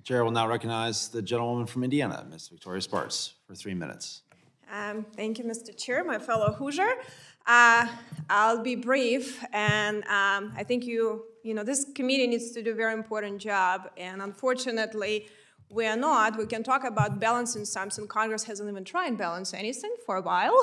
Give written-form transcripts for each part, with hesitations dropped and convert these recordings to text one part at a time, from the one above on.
Chair will now recognize the gentlewoman from Indiana, Ms. Victoria Spartz, for 3 minutes. Thank you, Mr. Chair, my fellow Hoosier. I'll be brief, and I think this committee needs to do a very important job, and unfortunately, we are not. We can talk about balancing something. Congress hasn't even tried to balance anything for a while.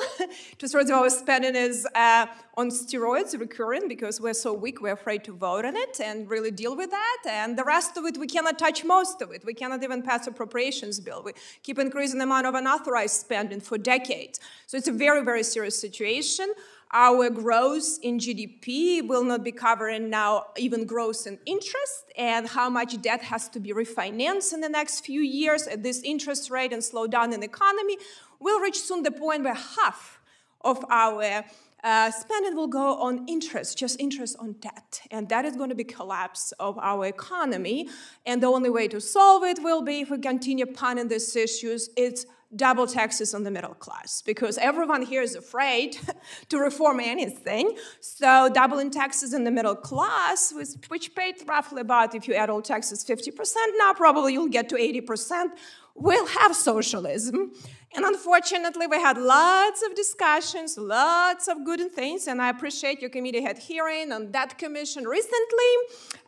Two-thirds of our spending is on steroids, recurring, because we're so weak, we're afraid to vote on it and really deal with that. And the rest of it, we cannot touch most of it. We cannot even pass appropriations bill. We keep increasing the amount of unauthorized spending for decades. So it's a very, very serious situation. Our growth in GDP will not be covering now even growth in interest, and how much debt has to be refinanced in the next few years at this interest rate and slow down in the economy. We'll reach soon the point where half of our spending will go on interest, just interest on debt. And that is going to be collapse of our economy. And the only way to solve it will be, if we continue punting these issues, it's double taxes on the middle class, because everyone here is afraid to reform anything. So doubling taxes in the middle class, which paid roughly about, if you add all taxes, 50%, now probably you'll get to 80%, will have socialism. And unfortunately, we had lots of discussions, lots of good things, and I appreciate your committee had hearing on that commission recently.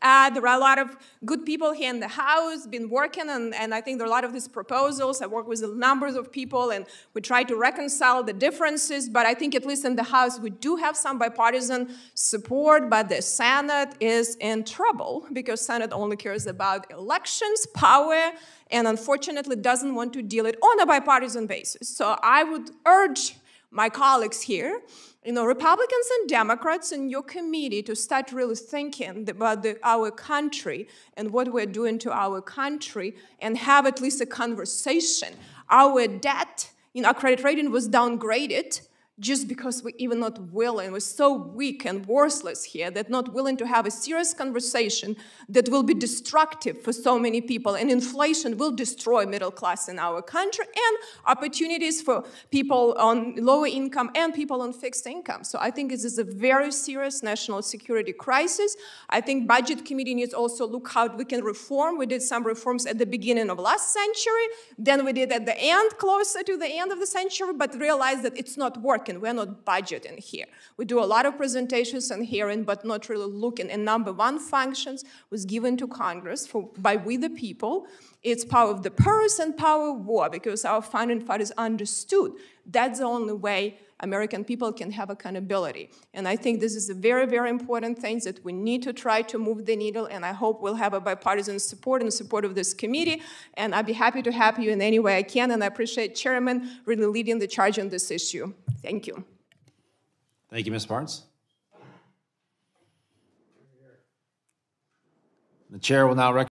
There are a lot of good people here in the House been working, and I think there are a lot of these proposals. I work with a number of people, and we try to reconcile the differences, but I think at least in the House, we do have some bipartisan support, but the Senate is in trouble, because Senate only cares about elections, power, and unfortunately doesn't want to deal it on a bipartisan basis. So I would urge my colleagues here, Republicans and Democrats in your committee, to start really thinking about our country and what we're doing to our country, and have at least a conversation. Our debt, our credit rating was downgraded just because we're even not willing. We're so weak and worthless here that not willing to have a serious conversation that will be destructive for so many people. And inflation will destroy middle class in our country, and opportunities for people on lower income and people on fixed income. So I think this is a very serious national security crisis. I think Budget Committee needs also look how we can reform. We did some reforms at the beginning of last century, then we did at the end, closer to the end of the century, but realized that it's not working. We're not budgeting here. We do a lot of presentations and hearing, but not really looking. And number one functions was given to Congress by we the people. It's power of the purse and power of war, because our founding fathers understood that's the only way American people can have accountability. And I think this is a very, very important thing that we need to try to move the needle, and I hope we'll have a bipartisan support and support of this committee, and I'd be happy to help you in any way I can, and I appreciate Chairman really leading the charge on this issue. Thank you. Thank you, Ms. Spartz. The chair will now recognize